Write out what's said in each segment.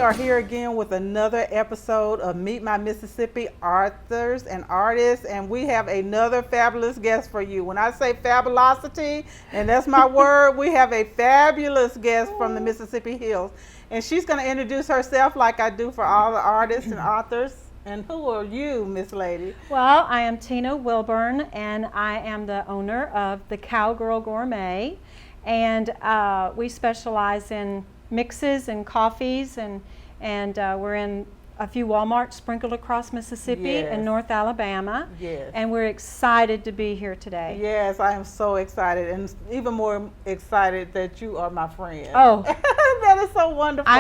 are here again with another episode of Meet My Mississippi Authors and Artists, and we have another fabulous guest for you. When I say fabulosity, and that's my word, we have a fabulous guest from the Mississippi Hills, and she's going to introduce herself like I do for all the artists and authors. And who are you, Miss Lady? Well, I am Tina Wilburn, and I am the owner of the Cowgirl Gourmet, and we specialize in mixes and coffees, and we're in a few Walmarts sprinkled across Mississippi and North Alabama. Yes. And we're excited to be here today. Yes, I am so excited, and even more excited that you are my friend. Oh, that is so wonderful.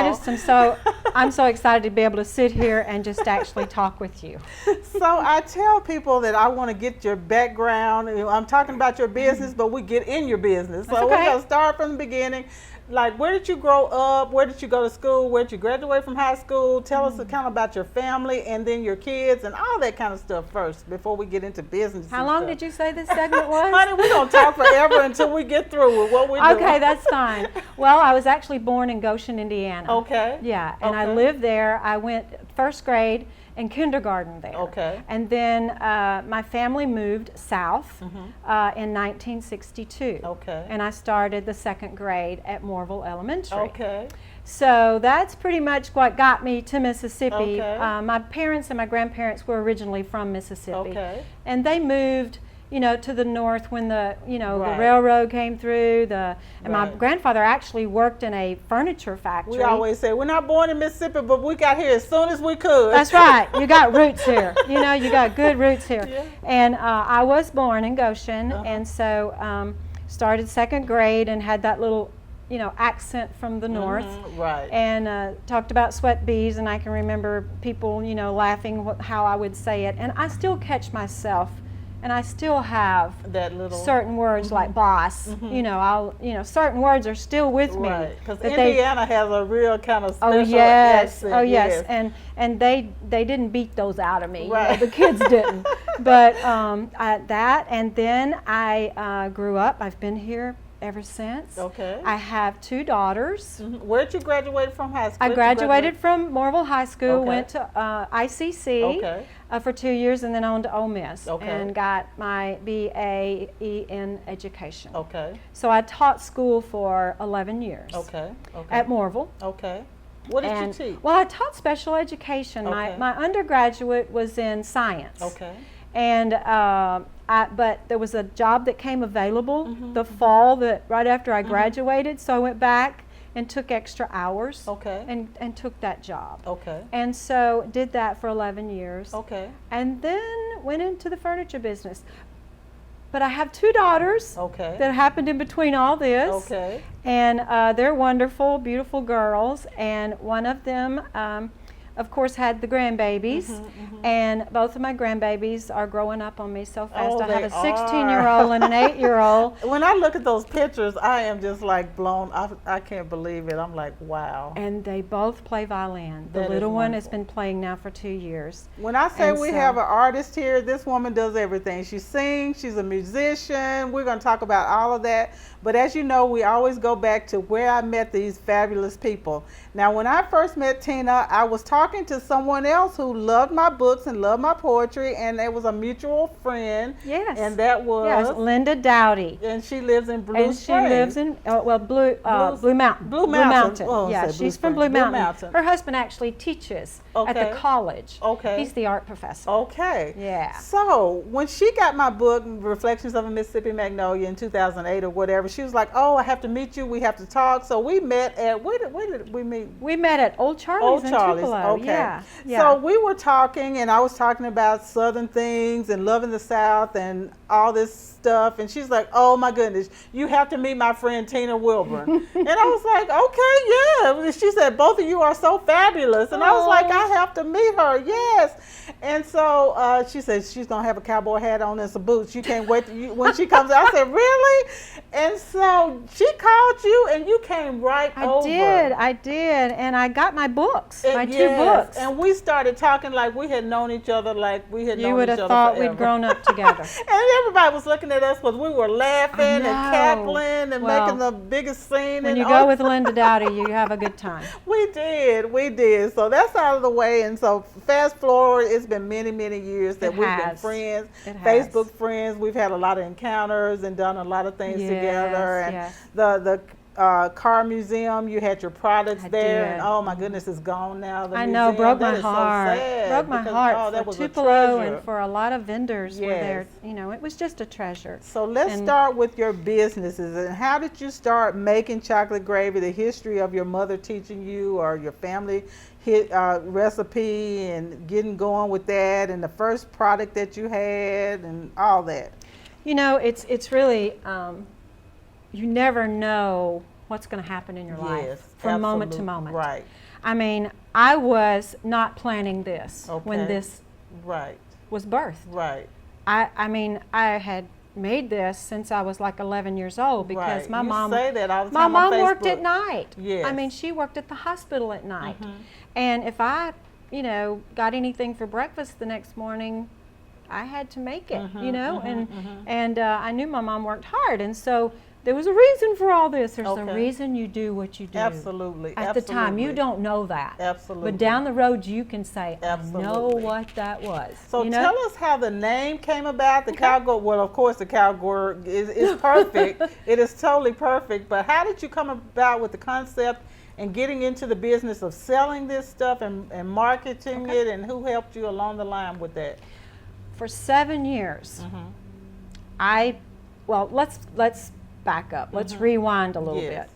I'm so excited to be able to sit here and just actually talk with you. So I tell people that I want to get your background. I'm talking about your business, but we get in your business. So we're going to start from the beginning. Like, where did you grow up? Where did you go to school? Where did you graduate from high school? Tell us kind of about your family and then your kids and all that kind of stuff first before we get into business. How long did you say this segment was? Honey, we're going to talk forever until we get through with what we're doing. Okay, that's fine. Well, I was actually born in Goshen, Indiana. Okay. Yeah, and I lived there. I went first grade and kindergarten there. Okay. And then my family moved south in 1962. Okay. And I started the second grade at Morville Elementary. Okay. So that's pretty much what got me to Mississippi. Okay. My parents and my grandparents were originally from Mississippi. Okay. And they moved, to the north when the railroad came through. And my grandfather actually worked in a furniture factory. We always say, we're not born in Mississippi, but we got here as soon as we could. That's right. You got roots here. You got good roots here. Yeah. And I was born in Goshen, and so started second grade and had that little accent from the north, right? And talked about sweat bees, and I can remember people, laughing how I would say it, and I still catch myself, and I still have that little certain words like boss. Certain words are still with me. Right, because Indiana has a real kind of special accent. Oh yes, and they didn't beat those out of me. Right. The kids didn't. But that, and then I grew up. I've been here ever since. Okay. I have two daughters. Where did you graduate from high school? I graduated from Morville High School, went to ICC for 2 years, and then on to Ole Miss, and got my BA in education. Okay. So I taught school for 11 years. Okay. At Morville. Okay. What did you teach? Well, I taught special education. My undergraduate was in science. Okay. And but there was a job that came available the fall right after I graduated, so I went back and took extra hours. Okay. And took that job. Okay. And so did that for 11 years. Okay. And then went into the furniture business. But I have two daughters that happened in between all this. Okay. And they're wonderful, beautiful girls. And one of them, of course, had the grandbabies. And both of my grandbabies are growing up on me so fast. I have a 16-year-old and an 8-year-old. When I look at those pictures, I am just like blown. I can't believe it. I'm like, wow. And they both play violin. The little one has been playing now for 2 years. When I say we have an artist here, this woman does everything. She sings, she's a musician. We're going to talk about all of that. But as you know, we always go back to where I met these fabulous people. Now, when I first met Tina, I was talking to someone else who loved my books and loved my poetry, and it was a mutual friend. Yes. And that was? Yes, Linda Dowdy. And she lives in Blue Springs. And she lives in, Blue Mountain. Blue Mountain. Oh, yeah, she's from Blue Mountain. Her husband actually teaches at the college. Okay. He's the art professor. Okay. Yeah. So when she got my book, Reflections of a Mississippi Magnolia, in 2008 or whatever, she was like, oh, I have to meet you. We have to talk. So we met at, where did we meet? We met at Old Charlie's in Tupelo. Okay. Yeah. So we were talking, and I was talking about Southern things and loving the South and all this stuff. And she's like, oh my goodness, you have to meet my friend Tina Wilburn. And I was like, okay, yeah. She said, both of you are so fabulous. And I was like, I have to meet her. Yes. And so she said she's going to have a cowboy hat on and some boots. You can't wait when she comes out. I said, really? And so she called you and you came right over. I did. And I got my books, my two books. And we started talking like we had known each other, like we had known each other. You would have thought we'd grown up together. And everybody was looking at us because we were laughing and cackling and making the biggest scene. When you go with Linda Dowdy, you have a good time. We did. So that's out of the way. And so fast forward, it's been many, many years that we've been friends, Facebook friends. We've had a lot of encounters and done a lot of things together. And the car museum, you had your products there, and oh my goodness, it's gone now. I know, broke my heart. Broke my heart for Tupelo and for a lot of vendors were there. You know, it was just a treasure. So let's start with your businesses. And how did you start making chocolate gravy? The history of your mother teaching you, or your family recipe, and getting going with that, and the first product that you had, and all that. You know, it's really. You never know what's going to happen in your life from moment to moment. Right. I mean, I was not planning this when this was birthed. Right. I mean, I had made this since I was like 11 years old because my mom say that all the my time mom on worked Facebook. at night. Yes. I mean, she worked at the hospital at night. And if I, you know, got anything for breakfast the next morning, I had to make it, you know, and I knew my mom worked hard, and so there was a reason for all this. There's a reason you do what you do. Absolutely. At the time, you don't know that. Absolutely. But down the road, you can say, I know what that was. So tell us how the name came about. The cowgirl, well, of course, the cowgirl is perfect. It is totally perfect. But how did you come about with the concept and getting into the business of selling this stuff and marketing it, and who helped you along the line with that? For 7 years, well, let's back up. Let's rewind a little bit.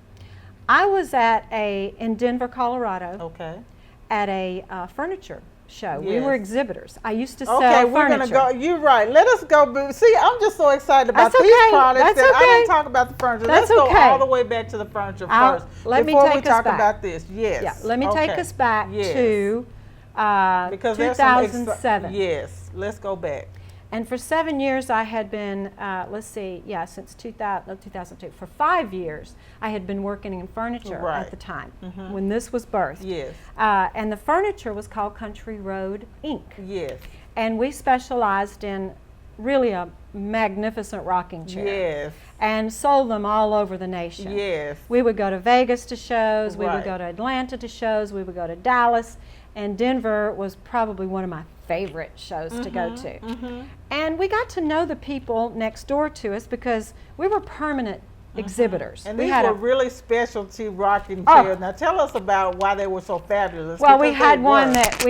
I was in Denver, Colorado, at a furniture show. We were exhibitors. I used to sell furniture. We're going to go. You're right. Let us go. See, I'm just so excited about these products that I didn't talk about the furniture. Let's go all the way back to the furniture first. Before we talk about this. Yes. Yeah, let me take us back to 2007. Yes. Let's go back. And for 7 years, I had been, since 2002. For 5 years, I had been working in furniture at the time when this was birthed. Yes. And the furniture was called Country Road Inc. Yes. And we specialized in really a magnificent rocking chair. Yes. And sold them all over the nation. Yes. We would go to Vegas to shows. We would go to Atlanta to shows. We would go to Dallas. And Denver was probably one of my favorite shows to go to. And we got to know the people next door to us because we were permanent exhibitors. And these were really specialty rocking chairs. Now tell us about why they were so fabulous. Well, we had one that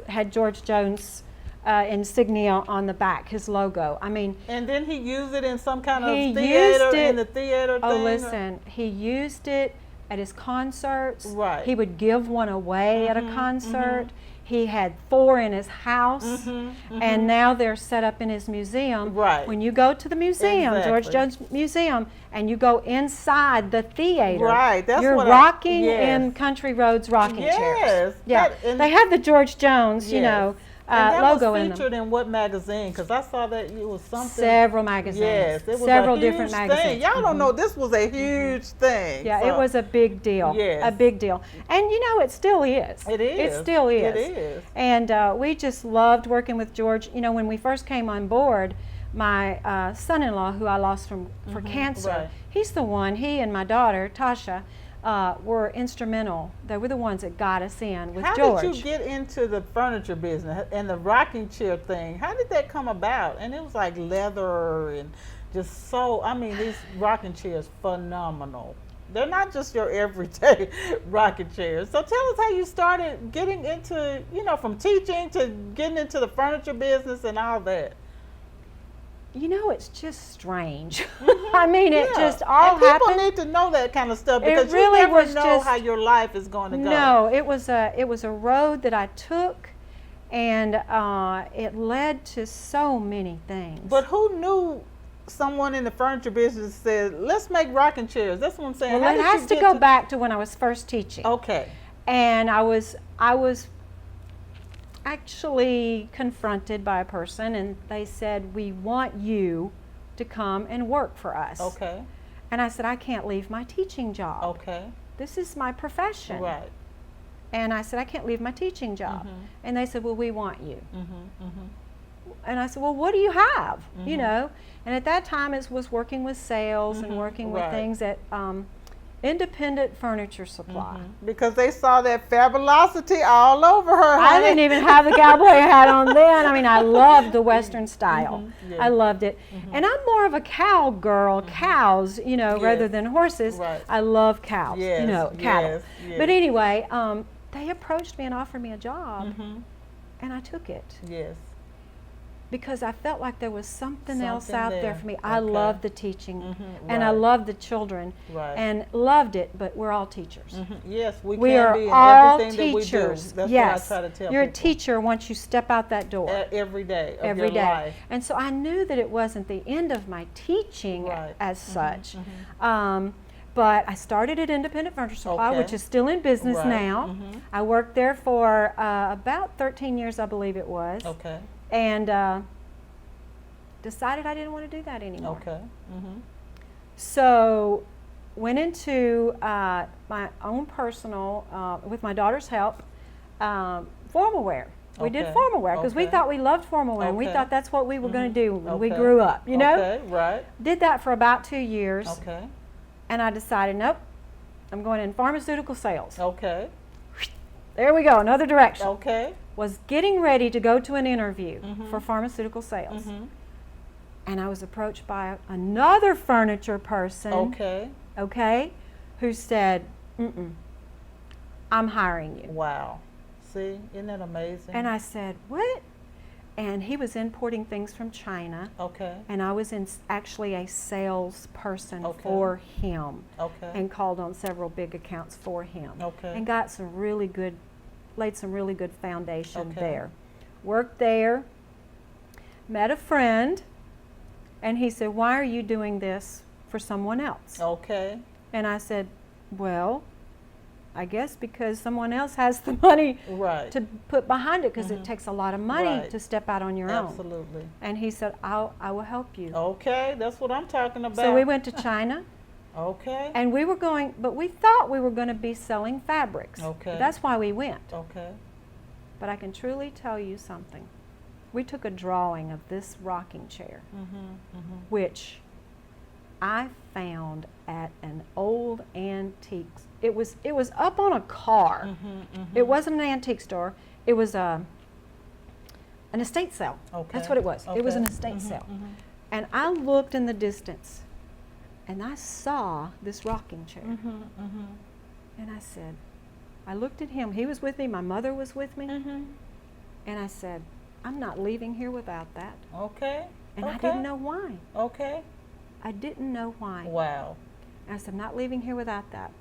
had George Jones insignia on the back, his logo. I mean, and then he used it in some kind of theater, in the theater thing. Oh, listen, he used it at his concerts. Right. He would give one away at a concert. He had 4 in his house, and now they're set up in his museum. Right. When you go to the museum, George Jones Museum, and you go inside the theater, that's you're what rocking in Country Road's rocking chairs. Yeah, they have the George Jones, you know, logo in them. And that was featured in what magazine? Because I saw that it was something. Several magazines. Yes, it was several a huge different magazines. Y'all don't know, this was a huge thing. Yeah, it was a big deal. Yes. A big deal. And you know, it still is. It is. It still is. It is. And we just loved working with George. You know, when we first came on board, my son-in-law, who I lost for cancer, he and my daughter, Tasha, were instrumental. They were the ones that got us in with George. How did you get into the furniture business and the rocking chair thing? How did that come about? And it was like leather and just so, I mean, these rocking chairs, phenomenal. They're not just your everyday rocking chairs. So tell us how you started getting into, you know, from teaching to getting into the furniture business and all that. You know, it's just strange. I mean, it just all happened. People need to know that kind of stuff because really you never know how your life is going to go. No, it was a road that I took, and it led to so many things. But who knew someone in the furniture business said, let's make rocking chairs? That's what I'm saying. Well, it has to go back to when I was first teaching. Okay. And I was actually confronted by a person, and they said, we want you to come and work for us. Okay. And I said, I can't leave my teaching job. Okay. This is my profession. Right. And I said, I can't leave my teaching job. And they said, well, we want you. And I said, well, what do you have? You know, and at that time it was working with sales and working with things at Independent Furniture Supply. Because they saw that fabulosity all over her. I didn't even have the cowboy hat on then. I mean, I loved the Western style. I loved it. And I'm more of a cow girl, cows, you know, rather than horses. I love cows, you know, cattle. But anyway, they approached me and offered me a job, and I took it. Because I felt like there was something else out there for me. I loved the teaching, and I loved the children, and loved it, but we're all teachers. Yes, we are can be in all everything teachers. that we do. That's what I try to tell You're people. a teacher once you step out that door. Every day of Every your day. life. And so I knew that it wasn't the end of my teaching as such. But I started at Independent Furniture Supply, which is still in business now. I worked there for about 13 years, I believe it was. And decided I didn't want to do that anymore. So went into my own personal, with my daughter's help, formal wear. We did formal wear because we thought we loved formal wear, and we thought that's what we were going to do when we grew up, you know? Did that for about 2 years. And I decided, nope, I'm going in pharmaceutical sales. There we go, another direction. Was getting ready to go to an interview for pharmaceutical sales. And I was approached by another furniture person, who said, I'm hiring you. Wow. See, isn't that amazing? And I said, what? And he was importing things from China. And I was actually a salesperson for him. And called on several big accounts for him. And got some really good, laid some really good foundation there. Worked there, met a friend, and he said, why are you doing this for someone else? And I said, well, I guess because someone else has the money to put behind it, because it takes a lot of money to step out on your own. And he said, I will help you. That's what I'm talking about. So we went to China. And we were going, but we thought we were going to be selling fabrics. That's why we went. But I can truly tell you something. We took a drawing of this rocking chair, which I found at an old antique. It was up on a car. It wasn't an antique store. It was an estate sale. That's what it was. It was an estate sale. And I looked in the distance, and I saw this rocking chair. And I said, I looked at him. He was with me. My mother was with me. And I said, I'm not leaving here without that. And I didn't know why. I didn't know why. Wow. And I said, I'm not leaving here without that.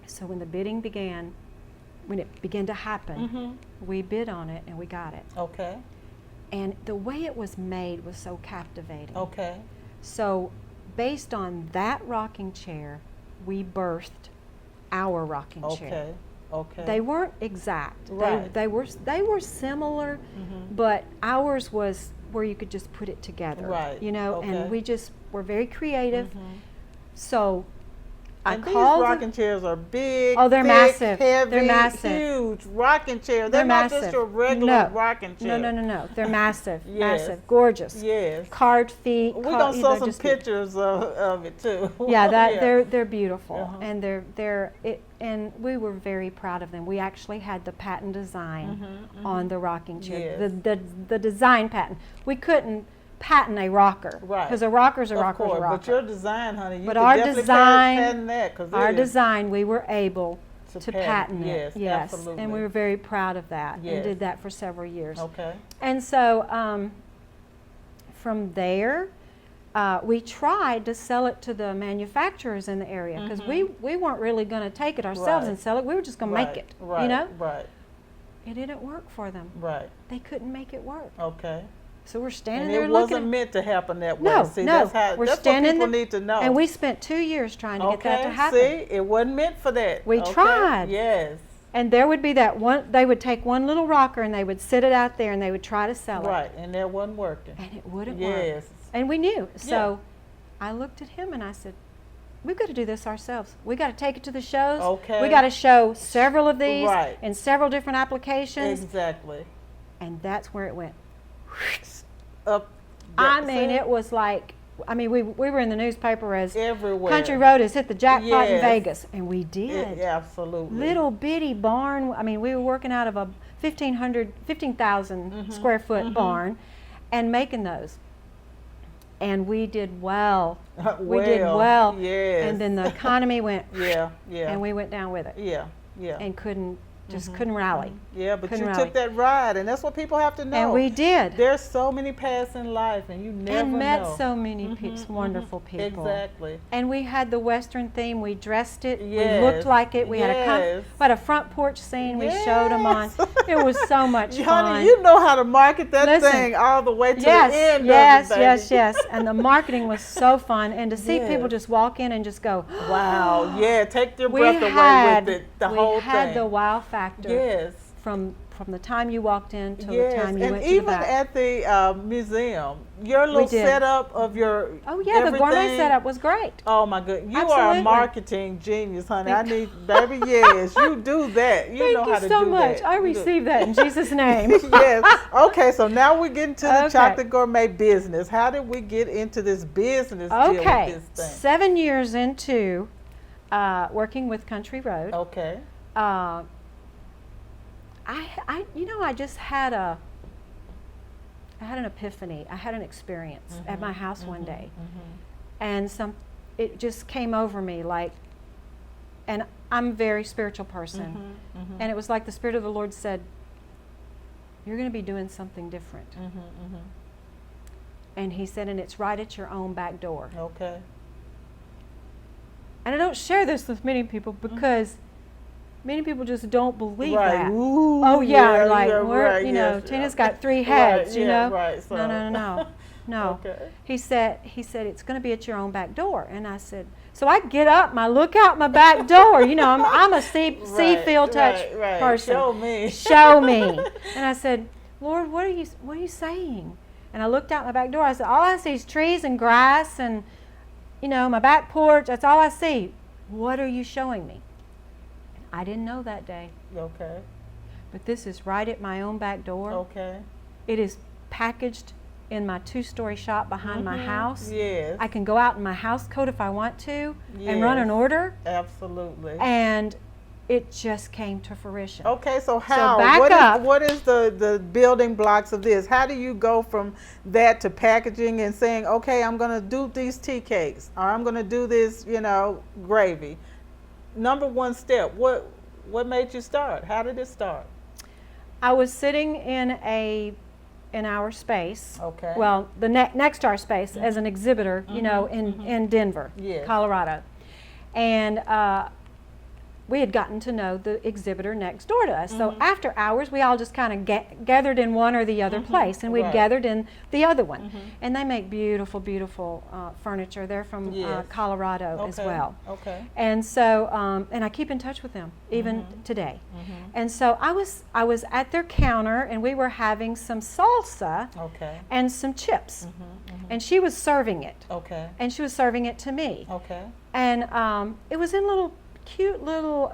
So when the bidding began, when it began to happen, we bid on it and we got it. And the way it was made was so captivating. So based on that rocking chair, we birthed our rocking chair. They weren't exact. They were similar, but ours was where you could just put it together. You know, and we just were very creative. So And these rocking chairs are big, they're thick, massive. heavy, They're massive. huge rocking chairs. They're not massive. just your regular rocking chair. No. They're massive, massive, gorgeous. Carved feet. We're gonna show some pictures of it too. They're beautiful, and and we were very proud of them. We actually had the patent design on the rocking chair. The design patent. We couldn't patent a rocker, because a rocker's a rocker. But your design, honey, but our design, our design, we were able to patent it. Yes, absolutely. And we were very proud of that, and did that for several years. And so from there, we tried to sell it to the manufacturers in the area, because we weren't really going to take it ourselves and sell it. We were just going to make it, you know? It didn't work for them. They couldn't make it work. So we're standing there looking. It wasn't meant to happen that way. No, See, no. That's we're what standing people need to know. And we spent 2 years trying to get that to happen. See, it wasn't meant for that. We tried. Yes. And there would be that one, they would take one little rocker and they would sit it out there and they would try to sell it. And that wasn't working. And it wouldn't work. And we knew. So I looked at him and I said, we've got to do this ourselves. We got to take it to the shows. Okay. We got to show several of these Right. in several different applications. Exactly. And that's where it went. Up. I mean, it was like, I mean, we were in the newspaper as everywhere. Country Road has hit the jackpot in Yes. Vegas. And we did. Absolutely. Little bitty barn. I mean, we were working out of a 15,000 square foot barn and making those. And we did well. We did well. Yes. And then the economy went. Yeah. And we went down with it. Yeah. And couldn't rally. Yeah, but Couldn't you rally. took that ride, and that's what people have to know. And we did. There's so many paths in life, and you never And met know. so many wonderful people. Exactly. And we had the Western theme. We dressed it. Yes. We looked like it. We Yes. had a front porch scene. We showed them on. It was so much fun. Honey, you know how to market that Listen, thing all the way to yes, the end yes, of it, yes, baby. yes. And the marketing was so fun. And to see Yes. people just walk in and just go, Wow, yeah, take your we breath away had, with it, the we whole had thing. the wow factor Yes. from the time you walked in till Yes, the time you and went to the even back. at the museum, your little did. setup of your Oh yeah, the gourmet everything. setup was great. Oh my goodness, you are Absolutely. a marketing genius, honey. I need, baby, yes, you do that. You know Thank how to you so do much. that. I You do- received that in Jesus' name. Yes. Okay, so now we're getting to the Okay. chocolate gourmet business. How did we get into this business deal Okay, with this thing? 7 years into working with Country Road, Okay. I just had an epiphany. I had an experience at my house one day, and it just came over me like, and I'm a very spiritual person, and it was like the Spirit of the Lord said, "You're going to be doing something different," and He said, "And it's right at your own back door." Okay. And I don't share this with many people because many people just don't believe Right. that. Ooh, Oh yeah, like yeah, we're, right, you know, yes, Tina's yeah. got 3 heads, Right, you yeah, know. right, so. No. Okay. He said it's going to be at your own back door, and I said, so I get up and I look out my back door. You know, I'm a see, feel, touch right. person. Show me. Show me. And I said, Lord, what are you saying? And I looked out my back door. I said, all I see is trees and grass and, you know, my back porch. That's all I see. What are you showing me? I didn't know that day. Okay. But this is right at my own back door. Okay. It is packaged in my 2-story shop behind my house. Yes. I can go out in my house coat if I want to and run an order. Absolutely. And it just came to fruition. Okay, so how? back up. What is the building blocks of this? How do you go from that to packaging and saying, okay, I'm going to do these tea cakes, or I'm going to do this, you know, gravy? Number one step. What made you start? How did it start? I was sitting in our space. Okay. Well, the next to our space as an exhibitor, you know, in Denver, Yes. Colorado, and we had gotten to know the exhibitor next door to us. So after hours, we all just kind of gathered in one or the other place, and we'd Right. gathered in the other one. And they make beautiful, beautiful furniture. They're from Yes. Colorado as Okay. well. Okay. And so, and I keep in touch with them even today. And so I was at their counter, and we were having some salsa Okay. and some chips, and she was serving it, Okay. and she was serving it to me, Okay. and it was in cute little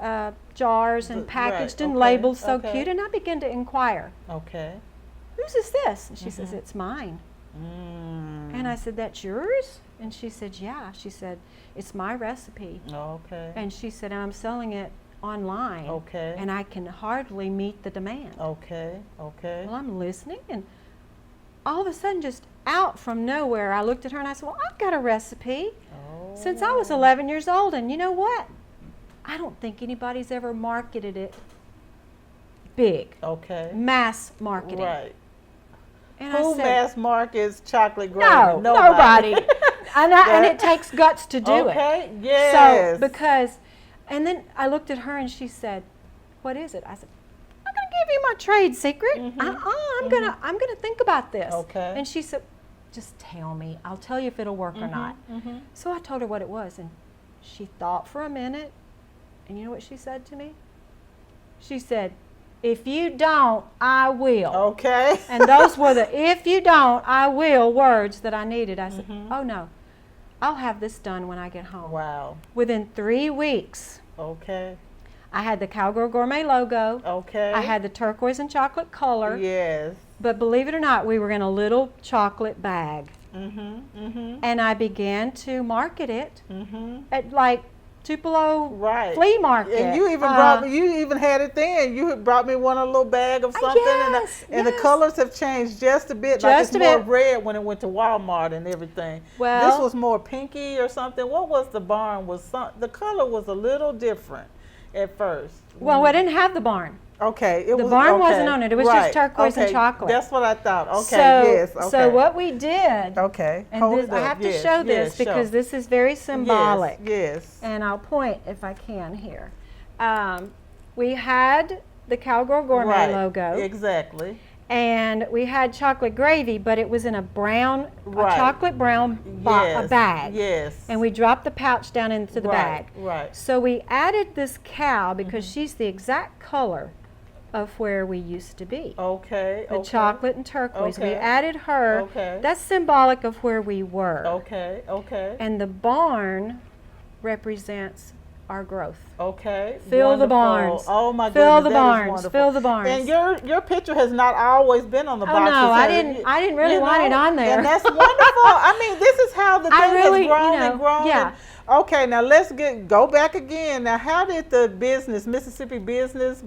jars and Right, packaged and okay, labeled so okay. cute, and I began to inquire, Okay. whose is this? And she says, it's mine. Mm. And I said, that's yours? And she said, yeah. She said, it's my recipe. Okay. And she said, I'm selling it online. Okay. And I can hardly meet the demand. Okay. Okay. Well, I'm listening, and all of a sudden, just out from nowhere, I looked at her and I said, well, I've got a recipe since I was 11 years old, and you know what? I don't think anybody's ever marketed it big, Okay. mass marketing. Right. And Who I said, mass markets chocolate gravy? no, nobody. And it takes guts to do it. Okay. Yes. So, because, and then I looked at her and she said, what is it? I said, I'm going to give you my trade secret. I'm gonna think about this. Okay. And she said, just tell me. I'll tell you if it'll work or not. So I told her what it was, and she thought for a minute, and you know what she said to me? She said, if you don't, I will. Okay. And those were the if you don't, I will words that I needed. I said, oh no, I'll have this done when I get home. Wow. Within 3 weeks, Okay. I had the Cowgirl Gourmet logo. Okay. I had the turquoise and chocolate color. Yes. But believe it or not, we were in a little chocolate bag. And I began to market it at like Tupelo Right. flea market. And you even you even had it then. You had brought me a little bag of something, yes, and the colors have changed just a bit. Just like a it's more bit. red when it went to Walmart and everything. Well, this was more pinky or something. What was the barn? The color was a little different at first. well, I didn't have the barn. Okay, The barn wasn't on it. It was just turquoise and chocolate. That's what I thought. Okay, So, yes. Okay. so what we did, Okay. and Hold this, it I up. have to Yes, show this yes, because show. this is very symbolic. Yes. And I'll point if I can here. We had the Cowgirl Gourmet Right. logo, Exactly. and we had chocolate gravy, but it was in a brown, Right. a chocolate brown Yes. a bag. Yes. And we dropped the pouch down into the bag. Right. So we added this cow because she's the exact color of where we used to be. Okay. The chocolate and turquoise. We Okay. added her. Okay. That's symbolic of where we were. Okay. Okay. And the barn represents our growth. Okay. Fill the Wonderful. barns. Oh my Fill goodness. the that is barns. wonderful. Fill the barns. And your picture has not always been on the Oh boxes. no, I has it? didn't really want it on there. And that's wonderful. I mean, this is how the thing has grown and grown. yeah. Okay, now let's go back again. Now, how did the business, Mississippi business,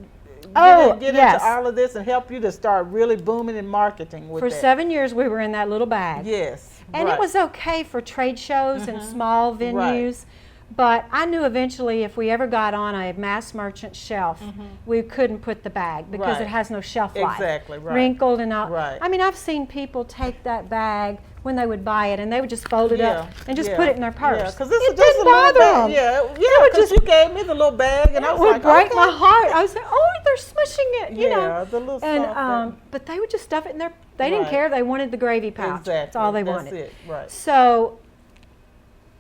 get yes. into all of this and help you to start really booming in marketing with For that? 7 years we were in that little bag. Yes. And right. it was okay for trade shows and small venues. But I knew eventually if we ever got on a mass merchant shelf, we couldn't put the bag because Right. it has no shelf life. Exactly, right. Wrinkled and all. Right. I mean, I've seen people take that bag when they would buy it and they would just fold it up and just yeah, put it in their purse. Yeah, because this it is just didn't a little bother bag. them. Yeah, because you gave me the little bag, and I It was would like, break okay. my heart. I was like, oh, they're smushing it, you know. Yeah, the little And soft but they would just stuff it in their. They didn't Right. care. They wanted the gravy pouch. Exactly. That's all they That's wanted. it. Right. So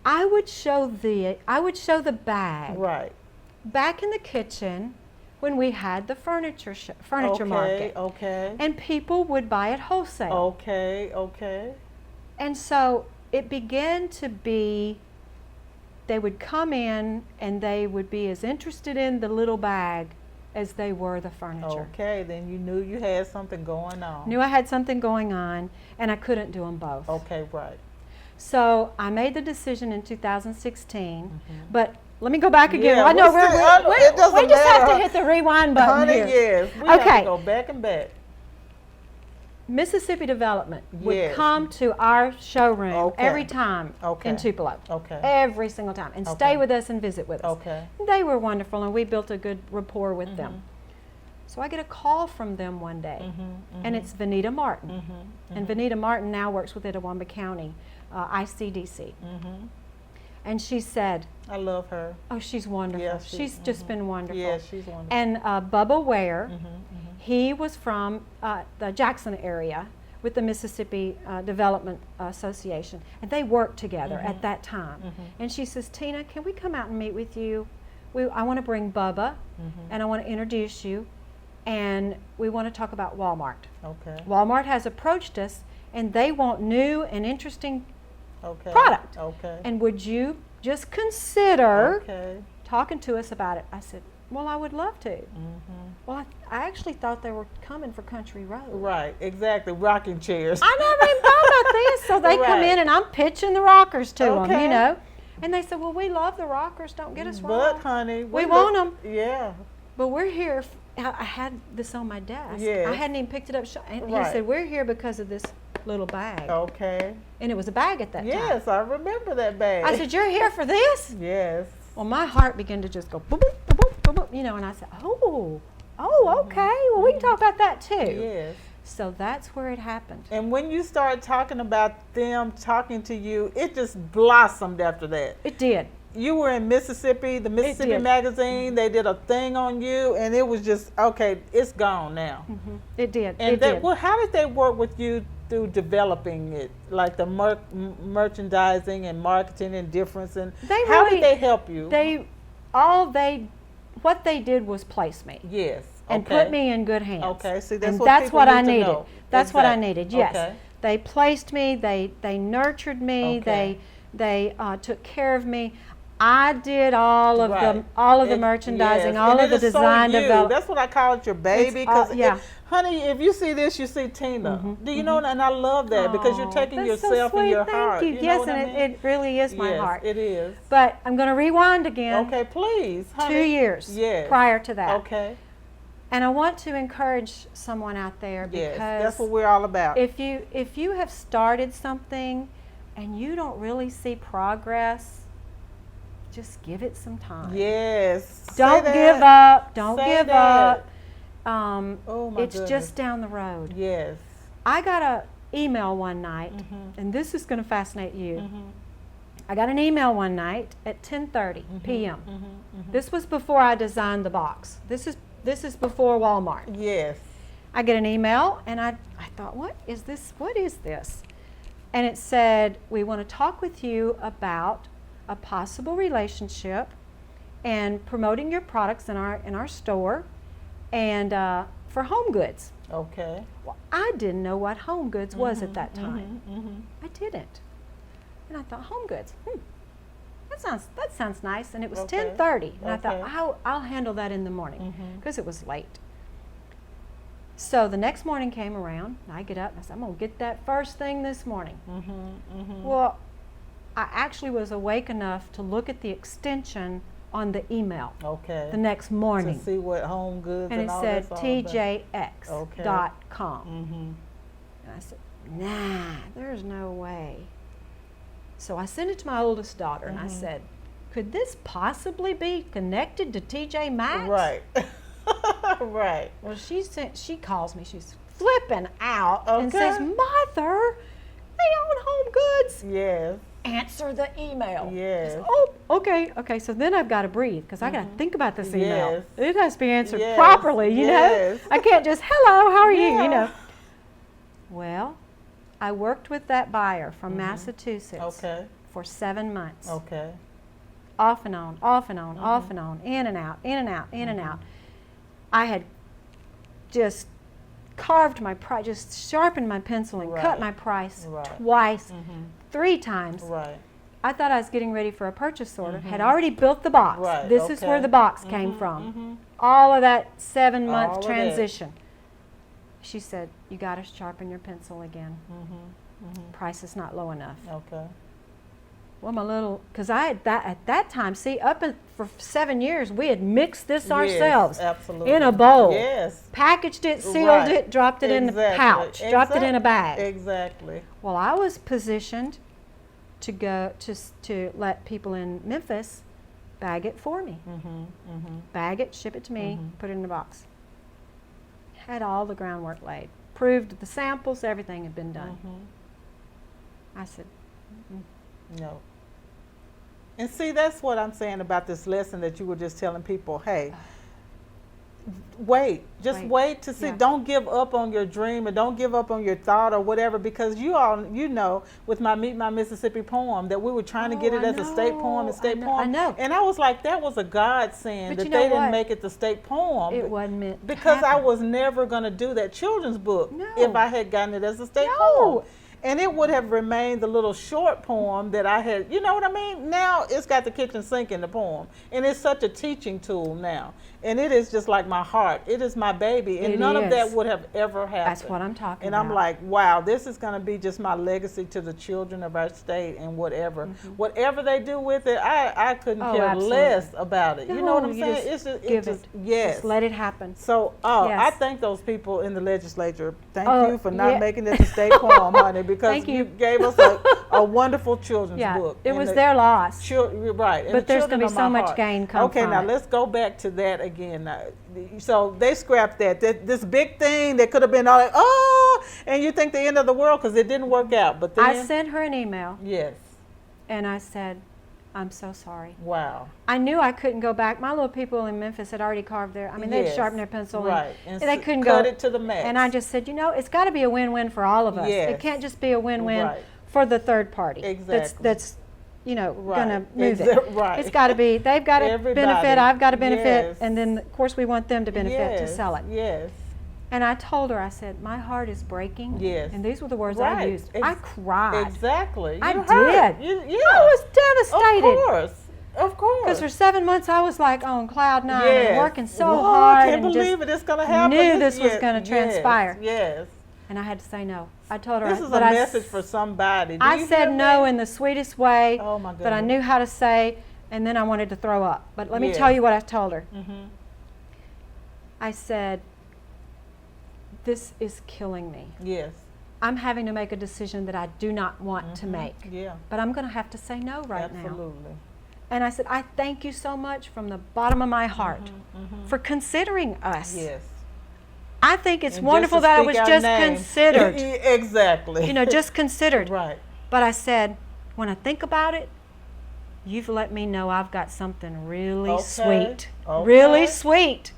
I would show the bag Right. back in the kitchen when we had the furniture market, Okay. and people would buy it wholesale. Okay. Okay. And so it began to be. They would come in and they would be as interested in the little bag as they were the furniture. Okay. Then you knew you had something going on. Knew I had something going on, and I couldn't do them both. Okay. Right. So I made the decision in 2016, but let me go back again. Yeah, I know it doesn't we just have to matter. hit the rewind button Honey, here. yes. We have Okay. to go back and back. Mississippi Development would Yes. come to our showroom Okay. every time Okay. in Tupelo. Okay. Every single time, and Okay. stay with us and visit with us. Okay. They were wonderful, and we built a good rapport with them. So I get a call from them one day, and it's Vanita Martin. And Vanita Martin now works with Itawamba County, ICDC. And she said, I love her. oh, she's wonderful. Yeah, she's just been wonderful. Yeah, she's wonderful. And Bubba Ware, he was from the Jackson area with the Mississippi Development Association, and they worked together at that time. And she says, Tina, can we come out and meet with you? I want to bring Bubba, and I want to introduce you, and we want to talk about Walmart. Okay. Walmart has approached us, and they want new and interesting Okay. product. Okay. And would you just consider Okay. talking to us about it? I said, well, I would love to. Well, I actually thought they were coming for Country Road. Right. Exactly. Rocking chairs. I never even thought about this. So they come Right. in and I'm pitching the rockers to them, Okay. you know. And they said, well, we love the rockers. Don't get us But wrong. honey, We want 'em. Yeah. But we're here. I had this on my desk. Yes. I hadn't even picked it up. And Right. he said, we're here because of this little bag. Okay. And it was a bag at that time. Yes, I remember that bag. I said, you're here for this? Yes. Well, my heart began to just go boop, boop, boop, boop, boop, boop, you know, and I said, oh, okay. Well, we can talk about that too. Yes. So that's where it happened. And when you started talking about them talking to you, it just blossomed after that. It did. You were in Mississippi, the Mississippi did. Magazine. They did a thing on you, and it was just, okay, it's gone now. It did. And It did. well, how did they work with you through developing it, like the merchandising and marketing and difference? And how really- did they help you? What they did was place me Yes. and okay. put me in good hands. Okay, see, that's and what that's people what I need to needed. know. That's what I Exactly. needed. Yes. Okay. They placed me. They nurtured me. Okay. They took care of me. I did all of Right. the merchandising, Yes. all And of the it is so design you. development. That's what I call it, your baby. It's, yeah. Honey, if you see this, you see Tina. Do you know? And I love that because you're taking That's so yourself and sweet. your Thank heart. you. You know Yes, what and I mean? it really is my Yes, heart. it is. But I'm going to rewind again. Okay, please, honey. 2 years Yes. prior to that. Okay. And I want to encourage someone out there Yes, because that's what we're all about. if you have started something and you don't really see progress, just give it some time. Yes. Don't Say give that. up. Don't Say give that. up. Oh my It's goodness. just down the road. Yes. I got an email one night, and this is going to fascinate you. I got an email one night at 10:30 p.m. This was before I designed the box. This is before Walmart. Yes. I get an email, and I thought, what is this? What is this? And it said, we want to talk with you about a possible relationship and promoting your products in our store and for home goods. Okay. Well, I didn't know what home goods was at that time. I didn't. And I thought, home goods, that sounds nice. And it was Okay. 10:30, and I Okay. thought, I'll handle that in the morning because it was late. So the next morning came around, and I get up and I said, I'm going to get that first thing this morning. Well, I actually was awake enough to look at the extension on the email Okay. the next morning. To see what home goods And it all said that's all about. tjx.com. And I said, nah, there's no way. So I sent it to my oldest daughter and I said, could this possibly be connected to TJ Maxx? Right. Right. Well, she calls me, she's flipping out and Okay. says, Mother, they own home goods. Yes. Answer the email. Yes. I said, oh, okay. So then I've got to breathe because I got to think about this email. Yes. It has to be answered Yes. properly, you Yes. know. I can't just, hello, how are you, Yeah. you know. Well, I worked with that buyer from Massachusetts Okay. for 7 months. Okay. Off and on, off and on, off and on, in and out, in and out, in and out. I had just carved my price, just sharpened my pencil and cut Right. my price Right. twice, 3 times. Right. I thought I was getting ready for a purchase order. Had already built the box. Right, This is where okay. the box came from. All of that 7-month All of it. transition. She said, you got to sharpen your pencil again. Price is not low enough. Okay. Well, because I had at that time, see, for 7 years, we had mixed this ourselves Yes, absolutely. in a bowl. Yes. Packaged it, sealed Right. it, dropped it in a pouch, dropped it in a bag. Exactly. Well, I was positioned to go to let people in Memphis bag it for me. Bag it, ship it to me, put it in a box. Had all the groundwork laid. Proved the samples, everything had been done. I said, No. And see, that's what I'm saying about this lesson that you were just telling people. Hey, wait. Just wait to see. Yeah. Don't give up on your dream, and don't give up on your thought or whatever, because you know, with my Meet My Mississippi poem, that we were trying to get it I as a state poem and state poem. I know. And I was like, that was a godsend But that you know they didn't what? make it the state poem. it wasn't meant to Because I happen. was never going to do that children's book No. if I had gotten it as a state No. poem. And it would have remained the little short poem that I had, you know what I mean? Now it's got the kitchen sink in the poem. And it's such a teaching tool now. And it is just like my heart. It is my baby. And It none of that is. would have ever happened. That's what I'm talking And about. I'm like, wow, this is going to be just my legacy to the children of our state and whatever. Whatever they do with it, I couldn't Oh, care absolutely. less about it. You know what No, I'm you saying? just It's give just, it. yes. Just let it happen. So, I Yes. thank those people in the legislature. Thank Oh, you for not yeah. making it a state poem, honey, because Thank you. you gave us a wonderful children's Yeah, book. it And was the their loss. You're right. And But the there's children gonna be are my so much heart. gain come Okay, from now it. let's go back to that again. Now, so they scrapped that. This big thing that could have been all like, oh, and you think the end of the world because it didn't work out. But then, I sent her an email yes, and I said, I'm so sorry. wow, I knew I couldn't go back. My little people in Memphis had already carved they'd Yes. sharpened their pencil right, and they couldn't cut go. it to the max. And I just said, it's got to be a win-win for all of us. Yes. It can't just be a win-win Right. for the third party. Exactly. That's Right. gonna move it. Right. It's got to be. They've got to Everybody. benefit. I've got to benefit, Yes. and then of course we want them to benefit to Yes, sell it. Yes. And I told her, I said, my heart is breaking. Yes. And these were the words I used. I cried. Exactly. I hurt. did. I was devastated. Of course. Because for 7 months I was like on cloud 9 and working so Whoa, hard. I can't believe it's going to happen. Knew this was going to transpire. Yes. And I had to say no. I told her. This is a message for somebody. I said no in the sweetest way. Oh my goodness. But I knew how to say, and then I wanted to throw up. But let me tell you what I told her. I said, this is killing me. Yes. I'm having to make a decision that I do not want to make. Yeah. But I'm going to have to say no right now. Absolutely. And I said, I thank you so much from the bottom of my heart for considering us. Yes. I think it's wonderful that I was just considered. Exactly. You know, just considered. Right. But I said, when I think about it, you've let me know I've got something really sweet. Really sweet.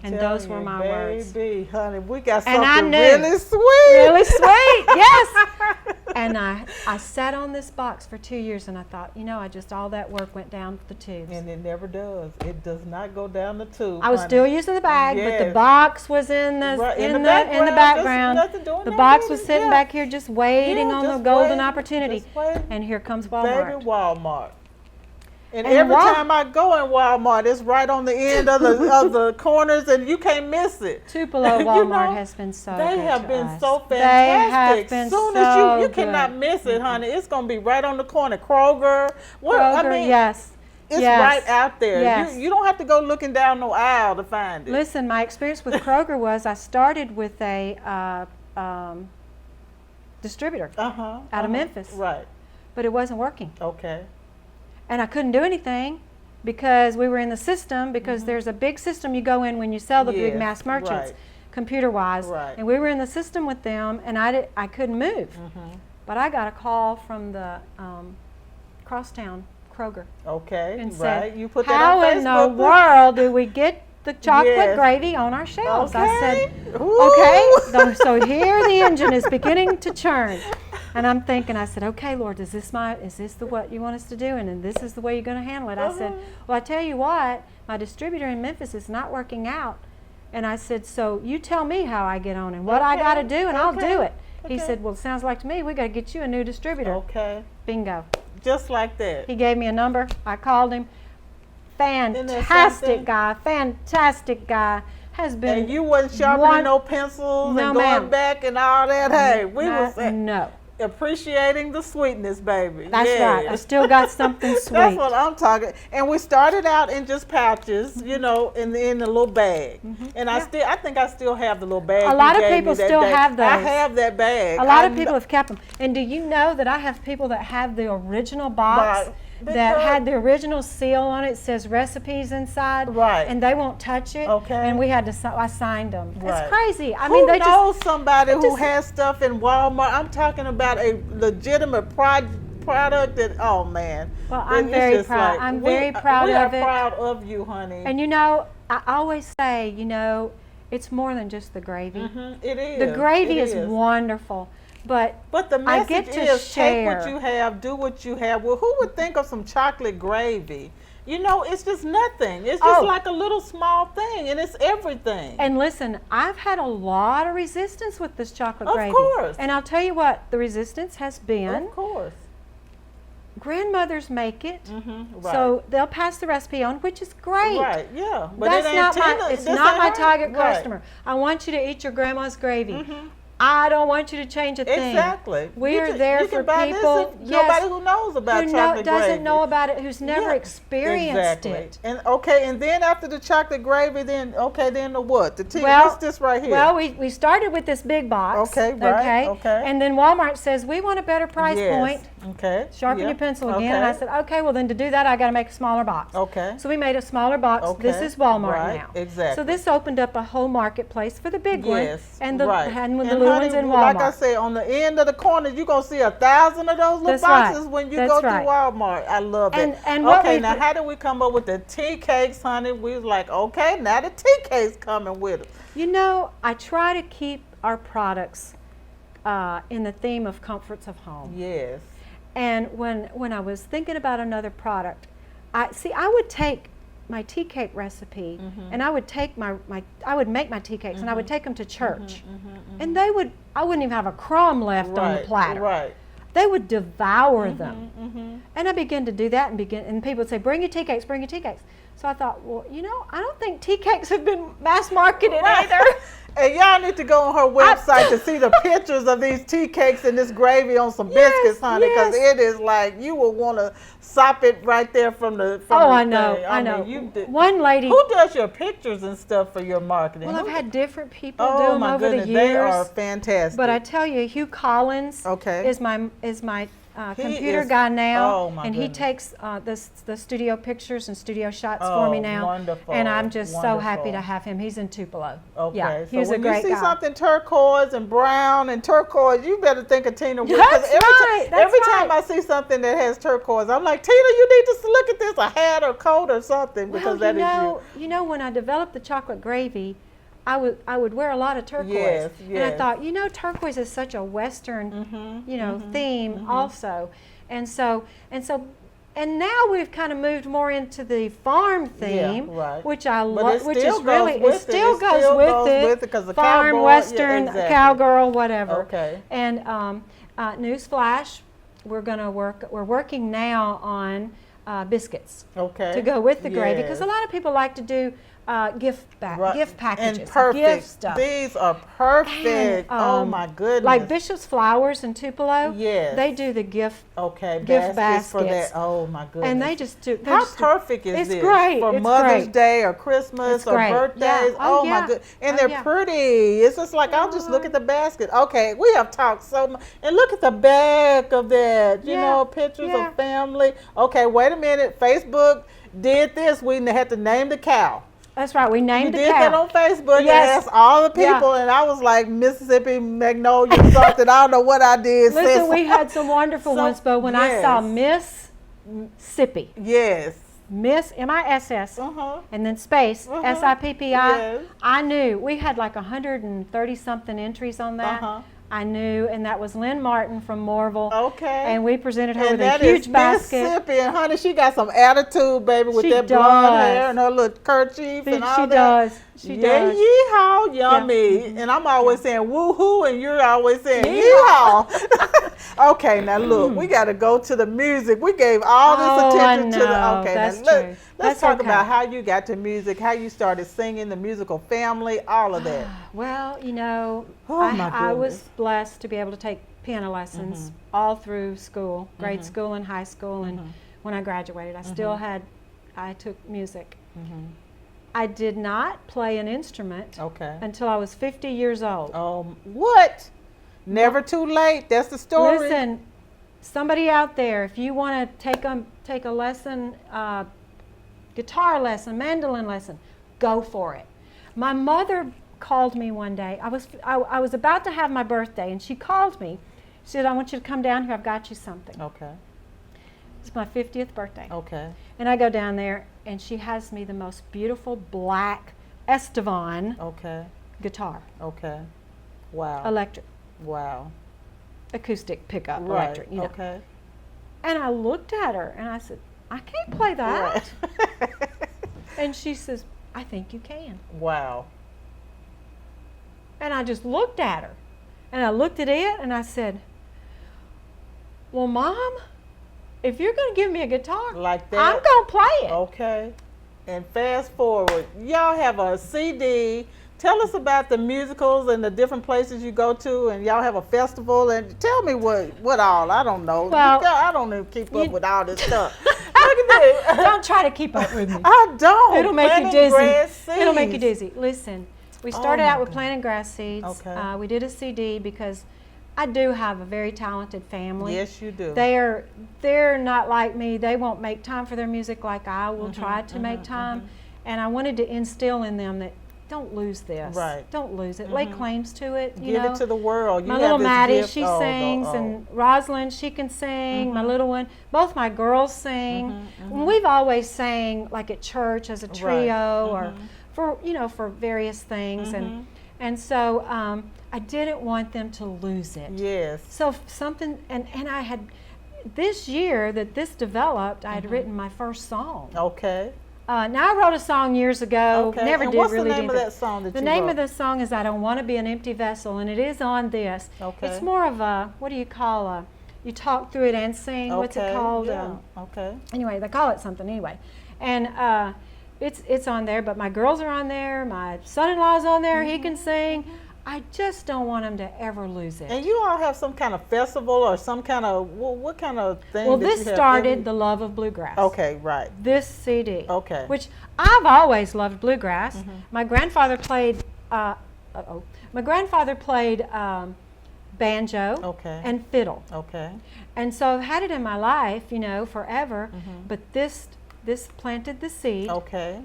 And those were my words. Baby, honey, we got and something really sweet. Really sweet, yes. And I sat on this box for 2 years, and I thought, you know, all that work went down the tubes. And it never does. It does not go down the tube. I was still using the bag, but the box was in the background. The box was sitting back here just waiting on the golden opportunity. And here comes Walmart. Baby, Walmart. And every time I go in Walmart, it's right on the end of the corners, and you can't miss it. Tupelo Walmart has been so good. They have been so fantastic. They have been soon as you cannot miss it, honey. It's going to be right on the corner. Kroger. Yes. It's right out there. Yes. You don't have to go looking down no aisle to find it. Listen, my experience with Kroger was I started with a distributor out of Memphis. Right. But it wasn't working. Okay. And I couldn't do anything because we were in the system, because there's a big system you go in when you sell the big mass merchants, computer-wise. Right. And we were in the system with them, and I couldn't move. But I got a call from the Crosstown Kroger. Okay, and said, you put that on Facebook. How in the world do we get the chocolate gravy on our shelves? Okay. I said, okay, so here the engine is beginning to churn. And I'm thinking, I said, okay, Lord, is this what you want us to do? And then this is the way you're going to handle it. I said, well, I tell you what, my distributor in Memphis is not working out. And I said, so you tell me how I get on and what I got to do, and I'll do it. He said, well, it sounds like to me we got to get you a new distributor. Okay. Bingo. Just like that. He gave me a number. I called him. Fantastic guy. Has been. And you wasn't sharpening no pencils and going back and all that. Hey, we was appreciating the sweetness, baby. That's right. I still got something sweet. That's what I'm talking. And we started out in just pouches, you know, in the little bag. And I think I still have the little bag. A lot of people still have those. I have that bag. A lot of people have kept them. And do you know that I have people that have the original box that had the original seal on it? It says recipes inside. Right. And they won't touch it. Okay. And I signed them. Right. It's crazy. I mean, they knows somebody who has stuff in Walmart? I'm talking about a legitimate product that, oh man. Well, I'm very proud. I'm very proud of it. We are proud of you, honey. And you know, I always say, you know, it's more than just the gravy. It is. The gravy is wonderful. But the message is take what you have, do what you have. Well, who would think of some chocolate gravy? You know, it's just nothing. It's just like a little small thing, and it's everything. And listen, I've had a lot of resistance with this chocolate gravy. Of course. And I'll tell you what, the resistance has been. Of course. Grandmothers make it, so they'll pass the recipe on, which is great. Right, yeah. But it's not my target customer. I want you to eat your grandma's gravy. I don't want you to change a thing. Exactly. We're there for people. Nobody who knows about chocolate gravy. Doesn't know about it, who's never experienced it. And and then after the chocolate gravy, then the what? The tea. What's this right here? Well, we started with this big box. Okay. And then Walmart says we want a better price point. Okay. Sharpen your pencil again. And I said, okay, well then to do that I got to make a smaller box. Okay. So we made a smaller box. Okay. This is Walmart now. Exactly. So this opened up a whole marketplace for the big one. And the little ones in Walmart. Like I say, on the end of the corners, you're going to see 1,000 of those little boxes when you go to Walmart. I love it. Okay, now how did we come up with the tea cakes, honey? We was like, okay, now the tea cakes coming with it. You know, I try to keep our products in the theme of comforts of home. Yes. And when I was thinking about another product, I would take my tea cake recipe, and I would take I would make my tea cakes, and I would take them to church, and I wouldn't even have a crumb left on the platter. Right. They would devour them, and I began to do that, and people would say, "Bring your tea cakes, bring your tea cakes." So I thought, well, I don't think tea cakes have been mass marketed either. And y'all need to go on her website to see the pictures of these tea cakes and this gravy on some biscuits, honey, because it is like you will want to sop it right there from the I thing. know. I know. One lady. Who does your pictures and stuff for your marketing? Well, I've had different people do them over the years. They are fantastic. But I tell you, Hugh Collins is my computer guy now, and he takes the studio pictures and studio shots for me now. Wonderful, and I'm just so happy to have him. He's in Tupelo. Okay, yeah, so he's when a great you see guy. something turquoise and brown and turquoise, you better think of Tina Wilburn. That's right. Every time I see something that has turquoise, I'm like, Tina, you need to look at this, a hat or coat or something, because that is you. You know, when I developed the chocolate gravy, I would wear a lot of turquoise. Yes. And I thought, turquoise is such a Western, theme also. And now we've kind of moved more into the farm theme, which I love, which is really, it still goes with it, farm, cowboy, Western, cowgirl, whatever. Okay. And newsflash, we're working now on biscuits to go with the gravy, because a lot of people like to do gift packages, and perfect. Gift stuff. These are perfect. And, oh my goodness! Like Bishop's Flowers in Tupelo. Yes. They do the gift baskets for that. Oh my goodness! And they just do. How perfect is this? It's It's great. For Mother's Day or Christmas or birthdays. Yeah. Oh my goodness! And they're pretty. It's just like I'll just look at the basket. Okay, we have talked so much, and look at the back of that. You know, pictures of family. Okay, wait a minute. Facebook did this. We had to name the cow. That's right. We named the cow. You did that on Facebook. Yes. And asked all the people, and I was like Mississippi Magnolia something. I don't know what I did. Listen, we had some wonderful ones, but when I saw Miss Sippy. Yes. Miss MISS and then space SIPPI. Yes. I knew we had like 130 something entries on that. I knew, and that was Lynn Martin from Morville. Okay. And we presented her with a huge basket. Mississippi, and honey, she got some attitude, baby, with that blonde hair and her little kerchief and all that. She does. Yeehaw, yummy. Yeah. And I'm always saying woohoo, and you're always saying yeehaw. Okay, now look, we got to go to the music. We gave all this attention to the. Okay, that's now true. Let's talk about how you got to music, how you started singing, the musical family, all of that. Well, I was blessed to be able to take piano lessons all through school, grade school and high school, and when I graduated, I took music. I did not play an instrument until I was 50 years old. What? Never too late. That's the story. Listen, somebody out there, if you want to take a lesson, guitar lesson, mandolin lesson, go for it. My mother called me one day. I was about to have my birthday, and she called me. She said, "I want you to come down here. I've got you something." Okay. It's my 50th birthday. Okay. And I go down there, and she has me the most beautiful black Estevan guitar. Okay. Wow. Electric. Wow. Acoustic pickup, electric. Okay. And I looked at her, and I said, "I can't play that." And she says, "I think you can." Wow. And I just looked at her, and I looked at it, and I said, "Well, Mom, if you're going to give me a guitar, like that, I'm going to play it." Okay. And fast forward, y'all have a CD. Tell us about the musicals and the different places you go to, and y'all have a festival. And tell me what all. I don't know. Well, I don't even keep up with all this stuff. Look at this. Don't try to keep up with me. I don't. It'll make you dizzy. It'll make you dizzy. Listen, we started out with planting grass seeds. Okay. We did a CD because I do have a very talented family. Yes, you do. They're not like me. They won't make time for their music like I will try to make time. And I wanted to instill in them that don't lose this. Right. Don't lose it. Lay claims to it. Give it to the world. My little Maddie, she sings, and Rosalind, she can sing. My little one, both my girls sing. We've always sang like at church as a trio, or for various things, and so I didn't want them to lose it. Yes. So something, and I had this year that this developed, I had written my first song. Okay. Now I wrote a song years ago. Okay. Never and did what's really the name do of anything. that song that The you name wrote? of the song is "I Don't Want to Be an Empty Vessel," and it is on this. Okay. It's more of a, what do you call a? You talk through it and sing. Okay. What's it called? Yeah. Okay. Anyway, they call it something anyway, and it's on there. But my girls are on there. My son-in-law's on there. He can sing. I just don't want him to ever lose it. And you all have some kind of festival or some kind of, what kind of thing? Well, that this you have started the love of bluegrass. Okay, right. This CD. Okay. Which I've always loved bluegrass. My grandfather played. My grandfather played banjo Okay. and fiddle, Okay. and so I've had it in my life, forever. But this planted the seed Okay.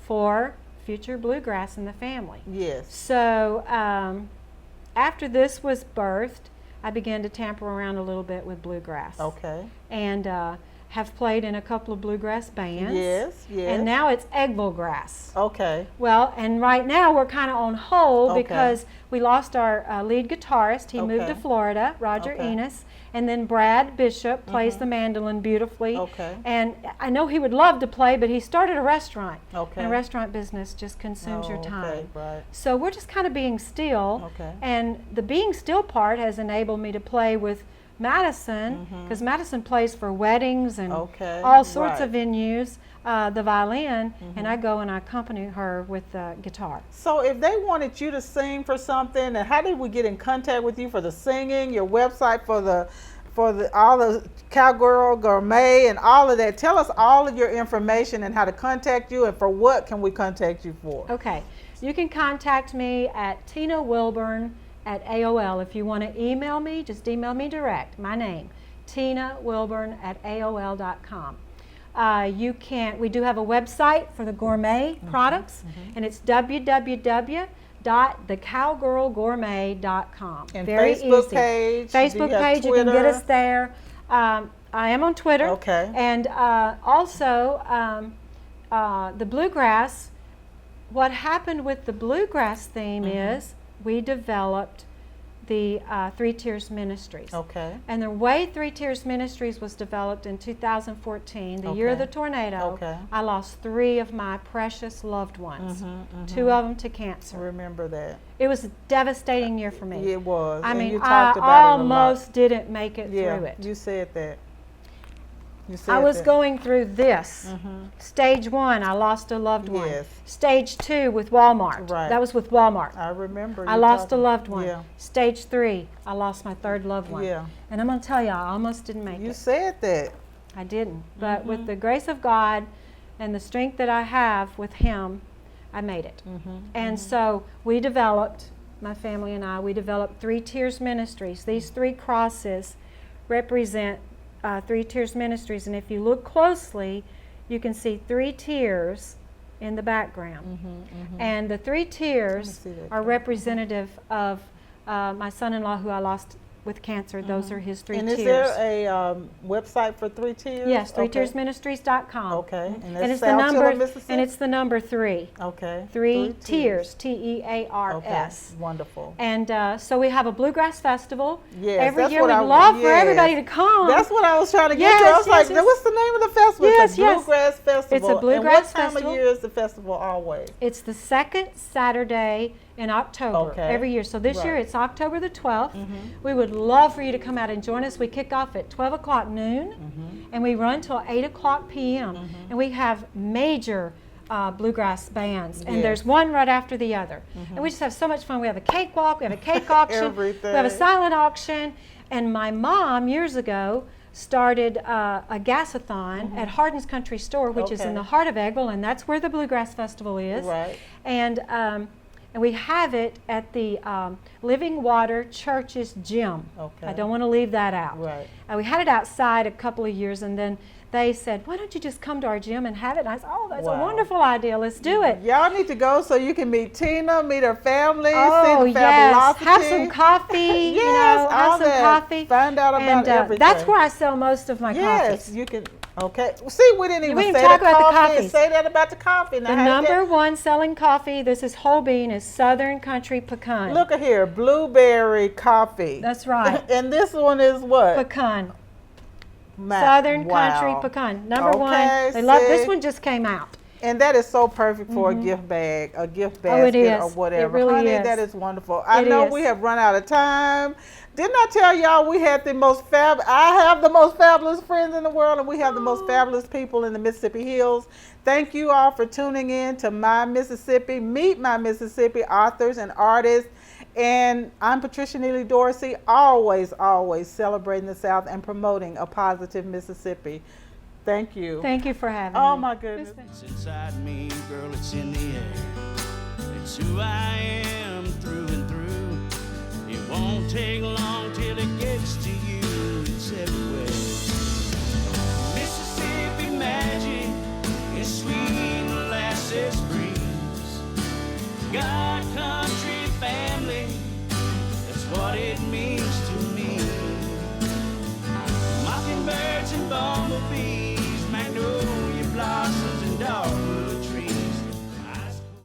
for future bluegrass in the family. Yes. So after this was birthed, I began to tamper around a little bit with bluegrass. Okay. And have played in a couple of bluegrass bands. Yes. Yes. And now it's Eggblegrass. Okay. Well, and right now we're kind of on hold Okay. because we lost our lead guitarist. He moved to Okay. Florida, Roger Okay. Enos. And then Brad Bishop plays the mandolin beautifully. Okay. And I know he would love to play, but he started a restaurant. Okay. And a restaurant business just consumes your Oh, time. Okay. Right. So we're just kind of being still. Okay. And the being still part has enabled me to play with Madison, because Madison plays for weddings and Okay, all sorts of right. venues, the violin, and I go and I accompany her with the guitar. So if they wanted you to sing for something, and how did we get in contact with you for the singing, your website for the all the Cowgirl Gourmet and all of that? Tell us all of your information and how to contact you, and for what can we contact you for? Okay, you can contact me at Tina Wilburn at AOL. If you want to email me, just email me direct, my name, Tina Wilburn at AOL.com. We do have a website for the gourmet products, and it's www.thecowgirlgourmet.com. And Very Facebook easy. page? Do Facebook you have page, you can get Twitter? us there. I am on Twitter. Okay. And also, the bluegrass, what happened with the bluegrass theme is we developed the Three Tiers Ministries. Okay. And the way Three Tiers Ministries was developed in 2014, the year of the tornado, Okay. I lost 3 of my precious loved ones, 2 of them to cancer. Remember that. It was a devastating year for me. It was. I and mean, you I talked about it a lot. almost didn't make it Yeah, through it. you said that. You said I was that. going through this. Stage 1, I lost a loved one. Yes. Stage 2 with Walmart. Right. That was with Walmart. I remember. I you lost a talking- loved one. Yeah. Stage 3, I lost my 3rd loved one. Yeah. And I'm going to tell you, I almost didn't make You it. said that. I didn't. But with the grace of God and the strength that I have with Him, I made it. And so we developed, my family and I, we developed Three Tiers Ministries. These 3 crosses represent Three Tiers Ministries. And if you look closely, you can see 3 tiers in the background. And the 3 tiers see that, are Karen. representative of my son-in-law who I lost with cancer. Those are his 3 And tiers. is there a website for Three Tiers? Yes, Okay. threetiersministries.com. Okay. And And that's it's the South number, Tiller, Mississippi? and it's the number 3. Okay. 3 tiers, T-E-A-R-S. Okay. Wonderful. And so we have a Bluegrass Festival. Yes, Every that's year what we'd I- love for yes. everybody to come. That's what I was trying to get Yes, to. I was yes, like, yes. what's the name of the festival? Yes, it's a yes. Bluegrass Festival. It's a Bluegrass And what time Festival. of year is the festival always? It's the 2nd Saturday in October Okay. every year. So this year Right. it's October the 12th. We would love for you to come out and join us. We kick off at 12 o'clock noon and we run till 8 o'clock p.m. And we have major bluegrass bands, and Yes. there's one right after the other. And we just have so much fun. We have a cakewalk, we have a cake auction, we have a Everything. silent auction. And my mom, years ago, started a gas-a-thon at Hardin's Country Store, which is in Okay. the heart of Eggball, and that's where the Bluegrass Festival is. Right. And we have it at the Living Water Church's gym. Okay. I don't want to leave that out. Right. We had it outside a couple of years, and then they said, why don't you just come to our gym and have it? And I said, oh, that's a Wow. wonderful idea. Let's do it. Y'all need to go so you can meet Tina, meet her family, Oh, see the yes. fabulosity. Have some coffee. Yes, you know, have all some that. coffee. Find out about And everything. that's where I sell most of my Yes, coffees. you can. Okay. See, we didn't even We didn't say talk the about the coffee. coffees. Say that about the coffee. Now, The how did number that- one selling coffee, this is whole bean, is Southern Country Pecan. Look at here, blueberry coffee. That's right. And this one is what? Pecan. Ma- Southern wow. Country Pecan. Number Okay, one. They love see? this one just came out. And that is so perfect for a gift bag, a gift Oh, it basket, is. or whatever. It really Honey, is. that is wonderful. I It know is. we have run out of time. Didn't I tell y'all we had the most I have the most fabulous friends in the world, and we have the most fabulous people in the Mississippi Hills. Thank you all for tuning in to My Mississippi, Meet My Mississippi, authors and artists. And I'm Patricia Neely-Dorsey, always, always celebrating the South and promoting a positive Mississippi. Thank you. Thank you for having me. Oh my goodness. It's inside me, girl, it's in the air. It's who I am through and through. It won't take long.